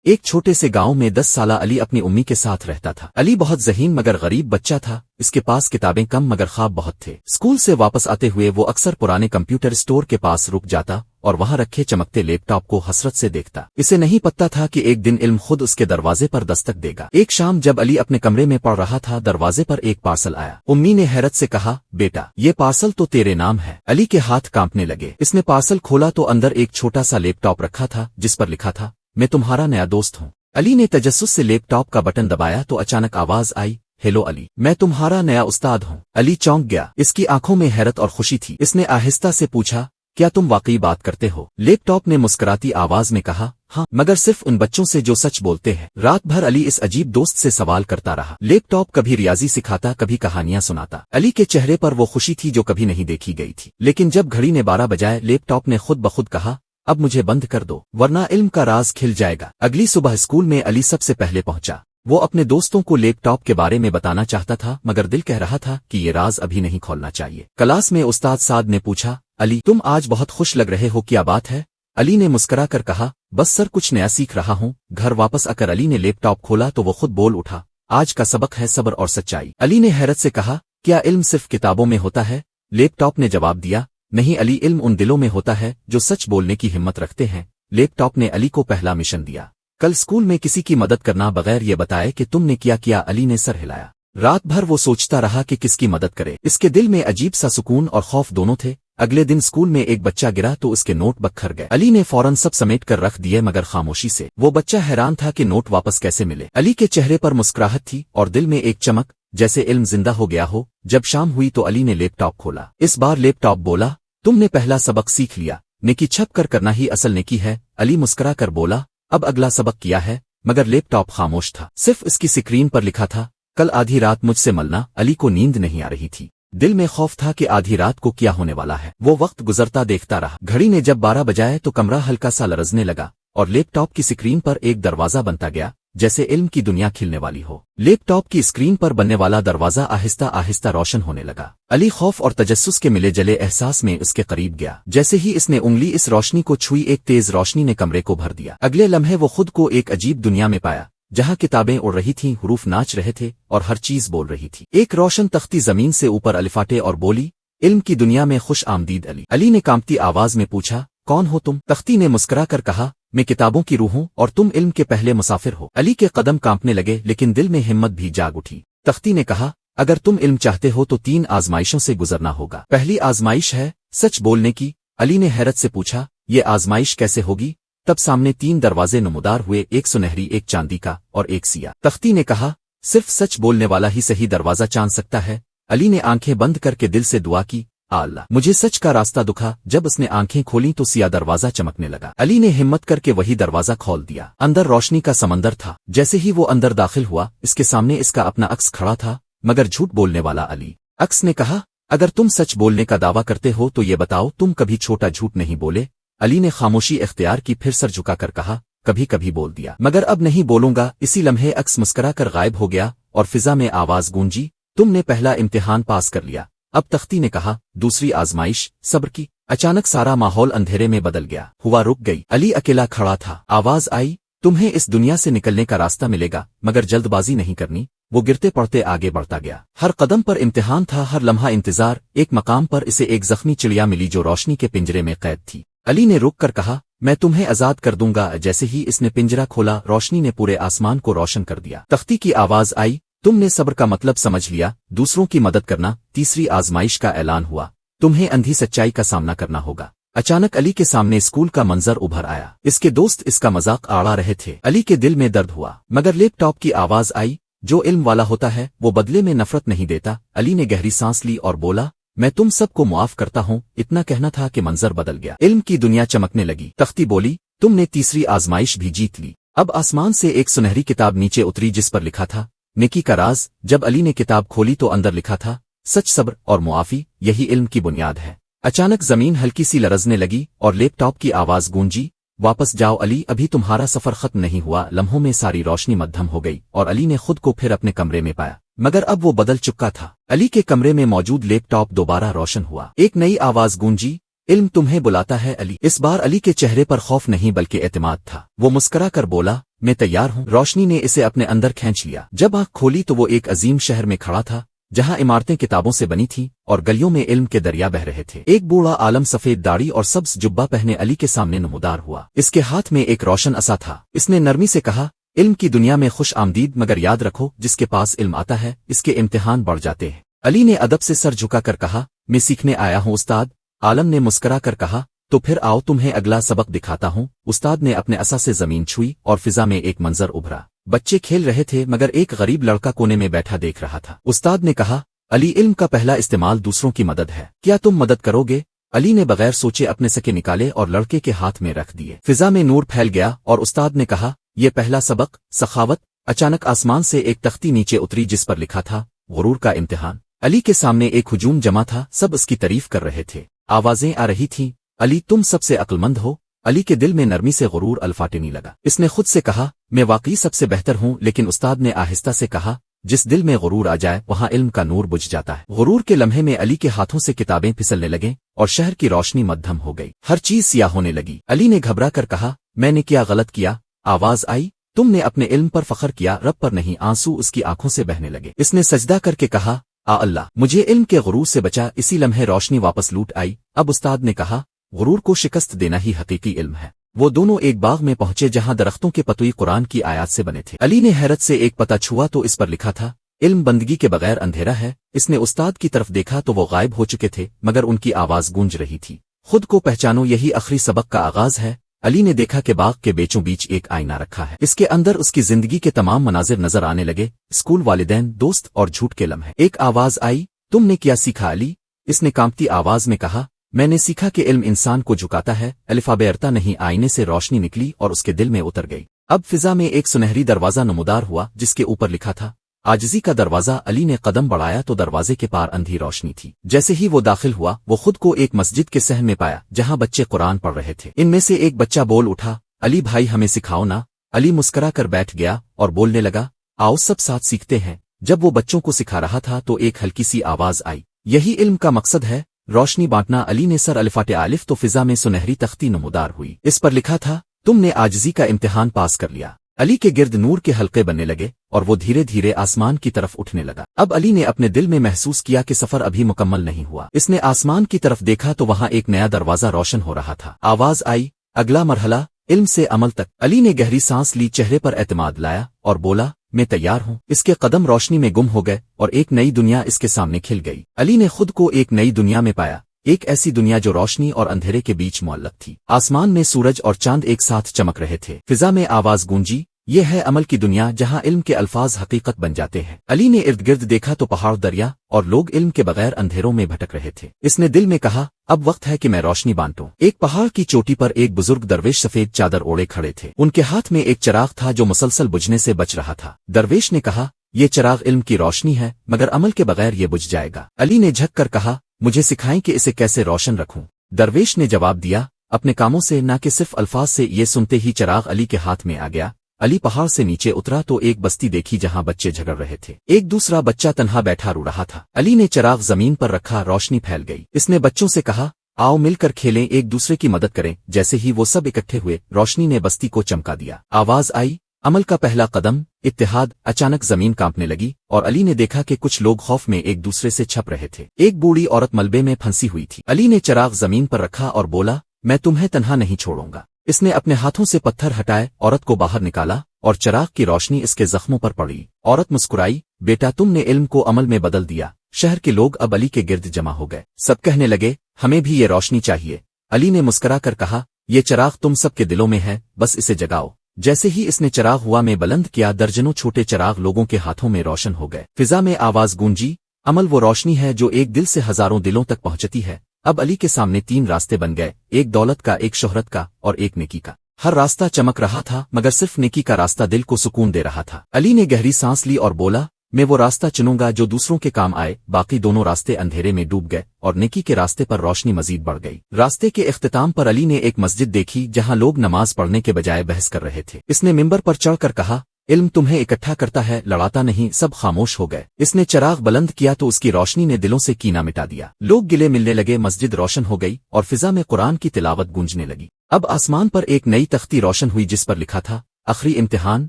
ایک چھوٹے سے گاؤں میں 10 سالہ علی اپنی امی کے ساتھ رہتا تھا۔ علی بہت ذہین مگر غریب بچہ تھا، اس کے پاس کتابیں کم مگر خواب بہت تھے۔ اسکول سے واپس آتے ہوئے وہ اکثر پرانے کمپیوٹر اسٹور کے پاس رک جاتا اور وہاں رکھے چمکتے لیپ ٹاپ کو حسرت سے دیکھتا۔ اسے نہیں پتا تھا کہ ایک دن علم خود اس کے دروازے پر دستک دے گا۔ ایک شام جب علی اپنے کمرے میں پڑھ رہا تھا، دروازے پر ایک پارسل آیا۔ امی نے حیرت سے کہا، بیٹا یہ پارسل تو تیرے نام ہے۔ علی کے ہاتھ کانپنے لگے۔ اس نے پارسل کھولا تو اندر ایک چھوٹا سا لیپ ٹاپ رکھا تھا جس پر لکھا تھا، میں تمہارا نیا دوست ہوں۔ علی نے تجسس سے لیپ ٹاپ کا بٹن دبایا تو اچانک آواز آئی، ہیلو علی، میں تمہارا نیا استاد ہوں۔ علی چونک گیا، اس کی آنکھوں میں حیرت اور خوشی تھی۔ اس نے آہستہ سے پوچھا، کیا تم واقعی بات کرتے ہو؟ لیپ ٹاپ نے مسکراتی آواز میں کہا، ہاں، مگر صرف ان بچوں سے جو سچ بولتے ہیں۔ رات بھر علی اس عجیب دوست سے سوال کرتا رہا۔ لیپ ٹاپ کبھی ریاضی سکھاتا، کبھی کہانیاں سناتا۔ علی کے چہرے پر وہ خوشی تھی جو کبھی نہیں دیکھی گئی تھی۔ لیکن جب گھڑی نے 12 بجائے، لیپ ٹاپ نے خود بخود کہا، اب مجھے بند کر دو ورنہ علم کا راز کھل جائے گا۔ اگلی صبح اسکول میں علی سب سے پہلے پہنچا۔ وہ اپنے دوستوں کو لیپ ٹاپ کے بارے میں بتانا چاہتا تھا مگر دل کہہ رہا تھا کہ یہ راز ابھی نہیں کھولنا چاہیے۔ کلاس میں استاد سعد نے پوچھا، علی تم آج بہت خوش لگ رہے ہو، کیا بات ہے؟ علی نے مسکرا کر کہا، بس سر کچھ نیا سیکھ رہا ہوں۔ گھر واپس آ کر علی نے لیپ ٹاپ کھولا تو وہ خود بول اٹھا، آج کا سبق ہے صبر اور سچائی۔ علی نے حیرت سے کہا، کیا علم صرف کتابوں میں ہوتا ہے؟ لیپ ٹاپ نے جواب دیا، نہیں علی، علم ان دلوں میں ہوتا ہے جو سچ بولنے کی ہمت رکھتے ہیں۔ لیپ ٹاپ نے علی کو پہلا مشن دیا، کل اسکول میں کسی کی مدد کرنا بغیر یہ بتائے کہ تم نے کیا۔ علی نے سر ہلایا۔ رات بھر وہ سوچتا رہا کہ کس کی مدد کرے۔ اس کے دل میں عجیب سا سکون اور خوف دونوں تھے۔ اگلے دن اسکول میں ایک بچہ گرا تو اس کے نوٹ بک کھر گئے۔ علی نے فوراً سب سمیٹ کر رکھ دیے مگر خاموشی سے۔ وہ بچہ حیران تھا کہ نوٹ واپس کیسے ملے۔ علی کے چہرے پر مسکراہٹ تھی اور دل میں ایک چمک، جیسے علم زندہ ہو گیا ہو۔ جب شام ہوئی تو علی نے لیپ ٹاپ کھولا۔ اس بار لیپ ٹاپ بولا، تم نے پہلا سبق سیکھ لیا، نیکی چھپ کر کرنا ہی اصل نیکی ہے۔ علی مسکرا کر بولا، اب اگلا سبق کیا ہے؟ مگر لیپ ٹاپ خاموش تھا، صرف اس کی سکرین پر لکھا تھا، کل آدھی رات مجھ سے ملنا۔ علی کو نیند نہیں آ رہی تھی، دل میں خوف تھا کہ آدھی رات کو کیا ہونے والا ہے۔ وہ وقت گزرتا دیکھتا رہا۔ گھڑی نے جب 12 بجائے تو کمرہ ہلکا سا لرزنے لگا اور لیپ ٹاپ کی سکرین پر ایک دروازہ بنتا گیا، جیسے علم کی دنیا کھلنے والی ہو۔ لیپ ٹاپ کی اسکرین پر بننے والا دروازہ آہستہ آہستہ روشن ہونے لگا۔ علی خوف اور تجسس کے ملے جلے احساس میں اس کے قریب گیا۔ جیسے ہی اس نے انگلی اس روشنی کو چھوئی، ایک تیز روشنی نے کمرے کو بھر دیا۔ اگلے لمحے وہ خود کو ایک عجیب دنیا میں پایا، جہاں کتابیں اڑ رہی تھیں، حروف ناچ رہے تھے اور ہر چیز بول رہی تھی۔ ایک روشن تختی زمین سے اوپر الفاٹے اور بولی، علم کی دنیا میں خوش آمدید علی۔ علی نے کانپتی آواز میں پوچھا، کون ہو تم؟ تختی نے مسکرا کر کہا، میں کتابوں کی روح ہوں اور تم علم کے پہلے مسافر ہو۔ علی کے قدم کانپنے لگے لیکن دل میں ہمت بھی جاگ اٹھی۔ تختی نے کہا، اگر تم علم چاہتے ہو تو 3 آزمائشوں سے گزرنا ہوگا۔ پہلی آزمائش ہے سچ بولنے کی۔ علی نے حیرت سے پوچھا، یہ آزمائش کیسے ہوگی؟ تب سامنے 3 دروازے نمودار ہوئے، ایک سنہری، ایک چاندی کا اور ایک سیاہ۔ تختی نے کہا، صرف سچ بولنے والا ہی صحیح دروازہ جان سکتا ہے۔ علی نے آنکھیں بند کر کے دل سے دعا کی، اللہ مجھے سچ کا راستہ دکھا۔ جب اس نے آنکھیں کھولیں تو سیاہ دروازہ چمکنے لگا۔ علی نے ہمت کر کے وہی دروازہ کھول دیا۔ اندر روشنی کا سمندر تھا۔ جیسے ہی وہ اندر داخل ہوا، اس کے سامنے اس کا اپنا عکس کھڑا تھا، مگر جھوٹ بولنے والا علی۔ عکس نے کہا، اگر تم سچ بولنے کا دعویٰ کرتے ہو تو یہ بتاؤ تم کبھی چھوٹا جھوٹ نہیں بولے؟ علی نے خاموشی اختیار کی، پھر سر جھکا کر کہا، کبھی کبھی بول دیا مگر اب نہیں بولوں گا۔ اسی لمحے عکس مسکرا کر غائب ہو گیا اور فضا میں آواز گونجی، تم نے پہلا امتحان پاس کر لیا۔ اب تختی نے کہا، دوسری آزمائش صبر کی۔ اچانک سارا ماحول اندھیرے میں بدل گیا، ہوا رک گئی۔ علی اکیلا کھڑا تھا۔ آواز آئی، تمہیں اس دنیا سے نکلنے کا راستہ ملے گا مگر جلد بازی نہیں کرنی۔ وہ گرتے پڑتے آگے بڑھتا گیا۔ ہر قدم پر امتحان تھا، ہر لمحہ انتظار۔ ایک مقام پر اسے ایک زخمی چڑیا ملی جو روشنی کے پنجرے میں قید تھی۔ علی نے رک کر کہا، میں تمہیں آزاد کر دوں گا۔ جیسے ہی اس نے پنجرا کھولا، روشنی نے پورے آسمان کو روشن کر دیا۔ تختی کی آواز آئی، تم نے صبر کا مطلب سمجھ لیا، دوسروں کی مدد کرنا۔ تیسری آزمائش کا اعلان ہوا، تمہیں اندھی سچائی کا سامنا کرنا ہوگا۔ اچانک علی کے سامنے اسکول کا منظر ابھر آیا۔ اس کے دوست اس کا مذاق اڑا رہے تھے۔ علی کے دل میں درد ہوا مگر لیپ ٹاپ کی آواز آئی، جو علم والا ہوتا ہے وہ بدلے میں نفرت نہیں دیتا۔ علی نے گہری سانس لی اور بولا، میں تم سب کو معاف کرتا ہوں۔ اتنا کہنا تھا کہ منظر بدل گیا، علم کی دنیا چمکنے لگی۔ تختی بولی، تم نے تیسری آزمائش بھی جیت لی۔ اب آسمان سے ایک سنہری کتاب نیچے اتری جس پر لکھا تھا، نیکی کا راز۔ جب علی نے کتاب کھولی تو اندر لکھا تھا، سچ، صبر اور معافی، یہی علم کی بنیاد ہے۔ اچانک زمین ہلکی سی لرزنے لگی اور لیپ ٹاپ کی آواز گونجی، واپس جاؤ علی، ابھی تمہارا سفر ختم نہیں ہوا۔ لمحوں میں ساری روشنی مدھم ہو گئی اور علی نے خود کو پھر اپنے کمرے میں پایا، مگر اب وہ بدل چکا تھا۔ علی کے کمرے میں موجود لیپ ٹاپ دوبارہ روشن ہوا۔ ایک نئی آواز گونجی، علم تمہیں بلاتا ہے علی۔ اس بار علی کے چہرے پر خوف نہیں بلکہ اعتماد تھا۔ وہ مسکرا کر بولا، میں تیار ہوں۔ روشنی نے اسے اپنے اندر کھینچ لیا۔ جب آنکھ کھولی تو وہ ایک عظیم شہر میں کھڑا تھا، جہاں عمارتیں کتابوں سے بنی تھیں اور گلیوں میں علم کے دریا بہ رہے تھے۔ ایک بوڑھا عالم سفید داڑھی اور سبز جبہ پہنے علی کے سامنے نمودار ہوا۔ اس کے ہاتھ میں ایک روشن عصا تھا۔ اس نے نرمی سے کہا، علم کی دنیا میں خوش آمدید، مگر یاد رکھو جس کے پاس علم آتا ہے اس کے امتحان بڑھ جاتے ہیں۔ علی نے ادب سے سر جھکا کر کہا، میں سیکھنے آیا ہوں استاد۔ عالم نے مسکرا کر کہا، تو پھر آؤ تمہیں اگلا سبق دکھاتا ہوں۔ استاد نے اپنے عصا سے زمین چھوئی اور فضا میں ایک منظر ابھرا۔ بچے کھیل رہے تھے مگر ایک غریب لڑکا کونے میں بیٹھا دیکھ رہا تھا۔ استاد نے کہا، علی، علم کا پہلا استعمال دوسروں کی مدد ہے، کیا تم مدد کرو گے؟ علی نے بغیر سوچے اپنے سکے نکالے اور لڑکے کے ہاتھ میں رکھ دیے۔ فضا میں نور پھیل گیا اور استاد نے کہا، یہ پہلا سبق سخاوت۔ اچانک آسمان سے ایک تختی نیچے اتری جس پر لکھا تھا، غرور کا امتحان۔ علی کے سامنے ایک ہجوم جمع تھا، سب اس کی تعریف کر رہے تھے۔ آوازیں آ رہی تھیں، علی تم سب سے عقل مند ہو۔ علی کے دل میں نرمی سے غرور الفاٹنے لگا۔ اس نے خود سے کہا، میں واقعی سب سے بہتر ہوں، لیکن استاد نے آہستہ سے کہا، جس دل میں غرور آ جائے وہاں علم کا نور بجھ جاتا ہے۔ غرور کے لمحے میں علی کے ہاتھوں سے کتابیں پھسلنے لگیں اور شہر کی روشنی مدھم ہو گئی۔ ہر چیز سیاہ ہونے لگی۔ علی نے گھبرا کر کہا، میں نے کیا غلط کیا؟ آواز آئی، تم نے اپنے علم پر فخر کیا، رب پر نہیں۔ آنسو اس کی آنکھوں سے بہنے لگے۔ اس نے سجدہ کر کے کہا، اللہ مجھے علم کے غرور سے بچا۔ اسی لمحے روشنی واپس لوٹ آئی۔ اب استاد نے کہا، غرور کو شکست دینا ہی حقیقی علم ہے۔ وہ دونوں ایک باغ میں پہنچے جہاں درختوں کے پتوئی قرآن کی آیات سے بنے تھے۔ علی نے حیرت سے ایک پتہ چھوا تو اس پر لکھا تھا، علم بندگی کے بغیر اندھیرا ہے۔ اس نے استاد کی طرف دیکھا تو وہ غائب ہو چکے تھے مگر ان کی آواز گونج رہی تھی، خود کو پہچانو، یہی آخری سبق کا آغاز ہے۔ علی نے دیکھا کہ باغ کے بیچوں بیچ ایک آئینہ رکھا ہے۔ اس کے اندر اس کی زندگی کے تمام مناظر نظر آنے لگے، اسکول، والدین، دوست اور جھوٹ کے لمحے۔ ایک آواز آئی، تم نے کیا سیکھا علی؟ اس نے کانپتی آواز میں کہا، میں نے سیکھا کہ علم انسان کو جھکاتا ہے، الفا بیرتا نہیں۔ آئینے سے روشنی نکلی اور اس کے دل میں اتر گئی۔ اب فضا میں ایک سنہری دروازہ نمودار ہوا جس کے اوپر لکھا تھا، عاجزی کا دروازہ۔ علی نے قدم بڑھایا تو دروازے کے پار اندھی روشنی تھی۔ جیسے ہی وہ داخل ہوا وہ خود کو ایک مسجد کے صحن میں پایا جہاں بچے قرآن پڑھ رہے تھے۔ ان میں سے ایک بچہ بول اٹھا، علی بھائی ہمیں سکھاؤ نا۔ علی مسکرا کر بیٹھ گیا اور بولنے لگا، آؤ سب ساتھ سیکھتے ہیں۔ جب وہ بچوں کو سکھا رہا تھا تو ایک ہلکی سی آواز آئی، یہی علم کا مقصد ہے، روشنی بانٹنا۔ علی نے سر الفاٹ الف تو فضا میں سنہری تختی نمودار ہوئی۔ اس پر لکھا تھا، تم نے عاجزی کا امتحان پاس کر لیا۔ علی کے گرد نور کے حلقے بننے لگے اور وہ دھیرے دھیرے آسمان کی طرف اٹھنے لگا۔ اب علی نے اپنے دل میں محسوس کیا کہ سفر ابھی مکمل نہیں ہوا۔ اس نے آسمان کی طرف دیکھا تو وہاں ایک نیا دروازہ روشن ہو رہا تھا۔ آواز آئی، اگلا مرحلہ علم سے عمل تک۔ علی نے گہری سانس لی، چہرے پر اعتماد لایا اور بولا، میں تیار ہوں۔ اس کے قدم روشنی میں گم ہو گئے اور ایک نئی دنیا اس کے سامنے کھل گئی۔ علی نے خود کو ایک نئی دنیا میں پایا، ایک ایسی دنیا جو روشنی اور اندھیرے کے بیچ معلق تھی۔ آسمان میں سورج اور چاند ایک ساتھ چمک رہے تھے۔ فضا میں آواز گونجی، یہ ہے عمل کی دنیا جہاں علم کے الفاظ حقیقت بن جاتے ہیں۔ علی نے ارد گرد دیکھا تو پہاڑ، دریا اور لوگ علم کے بغیر اندھیروں میں بھٹک رہے تھے۔ اس نے دل میں کہا، اب وقت ہے کہ میں روشنی بانٹوں۔ ایک پہاڑ کی چوٹی پر ایک بزرگ درویش سفید چادر اوڑے کھڑے تھے۔ ان کے ہاتھ میں ایک چراغ تھا جو مسلسل بجھنے سے بچ رہا تھا۔ درویش نے کہا، یہ چراغ علم کی روشنی ہے مگر عمل کے بغیر یہ بجھ جائے گا۔ علی نے جھک کر کہا، مجھے سکھائیں کہ اسے کیسے روشن رکھوں۔ درویش نے جواب دیا، اپنے کاموں سے نہ کہ صرف الفاظ سے۔ یہ سنتے ہی چراغ علی کے ہاتھ میں آ گیا۔ علی پہاڑ سے نیچے اترا تو ایک بستی دیکھی جہاں بچے جھگڑ رہے تھے۔ ایک دوسرا بچہ تنہا بیٹھا رو رہا تھا۔ علی نے چراغ زمین پر رکھا، روشنی پھیل گئی۔ اس نے بچوں سے کہا، آؤ مل کر کھیلیں، ایک دوسرے کی مدد کریں۔ جیسے ہی وہ سب اکٹھے ہوئے روشنی نے بستی کو چمکا دیا۔ آواز آئی، عمل کا پہلا قدم اتحاد۔ اچانک زمین کانپنے لگی اور علی نے دیکھا کہ کچھ لوگ خوف میں ایک دوسرے سے چھپ رہے تھے۔ ایک بوڑھی عورت ملبے میں پھنسی ہوئی تھی۔ علی نے چراغ زمین پر رکھا اور بولا، میں تمہیں تنہا نہیں چھوڑوں گا۔ اس نے اپنے ہاتھوں سے پتھر ہٹائے، عورت کو باہر نکالا اور چراغ کی روشنی اس کے زخموں پر پڑی۔ عورت مسکرائی، بیٹا تم نے علم کو عمل میں بدل دیا۔ شہر کے لوگ اب علی کے گرد جمع ہو گئے۔ سب کہنے لگے، ہمیں بھی یہ روشنی چاہیے۔ علی نے مسکرا کر کہا، یہ چراغ تم سب کے دلوں میں ہے، بس اسے جگاؤ۔ جیسے ہی اس نے چراغ ہوا میں بلند کیا، درجنوں چھوٹے چراغ لوگوں کے ہاتھوں میں روشن ہو گئے۔ فضا میں آواز گونجی، عمل وہ روشنی ہے جو ایک دل سے ہزاروں دلوں تک پہنچتی ہے۔ اب علی کے سامنے 3 راستے بن گئے، ایک دولت کا، ایک شہرت کا اور ایک نیکی کا۔ ہر راستہ چمک رہا تھا مگر صرف نیکی کا راستہ دل کو سکون دے رہا تھا۔ علی نے گہری سانس لی اور بولا، میں وہ راستہ چنوں گا جو دوسروں کے کام آئے۔ باقی دونوں راستے اندھیرے میں ڈوب گئے اور نیکی کے راستے پر روشنی مزید بڑھ گئی۔ راستے کے اختتام پر علی نے ایک مسجد دیکھی جہاں لوگ نماز پڑھنے کے بجائے بحث کر رہے تھے۔ اس نے ممبر پر چڑھ کر کہا، علم تمہیں اکٹھا کرتا ہے، لڑاتا نہیں۔ سب خاموش ہو گئے۔ اس نے چراغ بلند کیا تو اس کی روشنی نے دلوں سے کینہ مٹا دیا۔ لوگ گلے ملنے لگے، مسجد روشن ہو گئی اور فضا میں قرآن کی تلاوت گونجنے لگی۔ اب آسمان پر ایک نئی تختی روشن ہوئی جس پر لکھا تھا آخری امتحان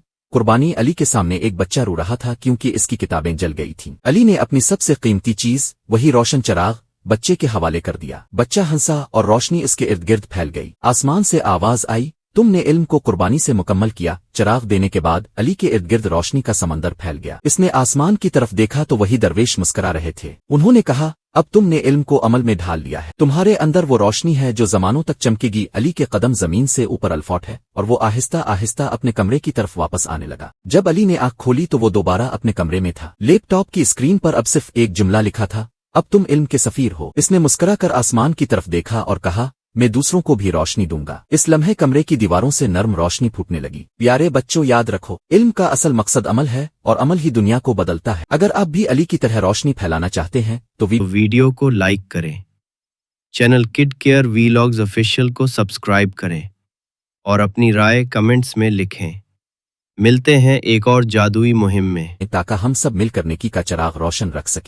قربانی۔ علی کے سامنے ایک بچہ رو رہا تھا کیونکہ اس کی کتابیں جل گئی تھیں۔ علی نے اپنی سب سے قیمتی چیز، وہی روشن چراغ، بچے کے حوالے کر دیا۔ بچہ ہنسا اور روشنی اس کے ارد گرد پھیل گئی۔ آسمان سے آواز آئی، تم نے علم کو قربانی سے مکمل کیا۔ چراغ دینے کے بعد علی کے ارد گرد روشنی کا سمندر پھیل گیا۔ اس نے آسمان کی طرف دیکھا تو وہی درویش مسکرا رہے تھے۔ انہوں نے کہا، اب تم نے علم کو عمل میں ڈھال لیا ہے، تمہارے اندر وہ روشنی ہے جو زمانوں تک چمکے گی۔ علی کے قدم زمین سے اوپر الفوٹ ہے اور وہ آہستہ آہستہ اپنے کمرے کی طرف واپس آنے لگا۔ جب علی نے آنکھ کھولی تو وہ دوبارہ اپنے کمرے میں تھا۔ لیپ ٹاپ کی اسکرین پر اب صرف ایک جملہ لکھا تھا، اب تم علم کے سفیر ہو۔ اس نے مسکرا کر آسمان کی طرف دیکھا اور کہا، میں دوسروں کو بھی روشنی دوں گا۔ اس لمحے کمرے کی دیواروں سے نرم روشنی پھوٹنے لگی۔ پیارے بچوں، یاد رکھو، علم کا اصل مقصد عمل ہے اور عمل ہی دنیا کو بدلتا ہے۔ اگر آپ بھی علی کی طرح روشنی پھیلانا چاہتے ہیں تو ویڈیو کو لائک کریں، چینل کڈ کیئر ویلاگز آفیشیل کو سبسکرائب کریں اور اپنی رائے کمنٹس میں لکھیں۔ ملتے ہیں ایک اور جادوئی مہم میں، تاکہ ہم سب مل کر نیکی کا چراغ روشن رکھ سکیں۔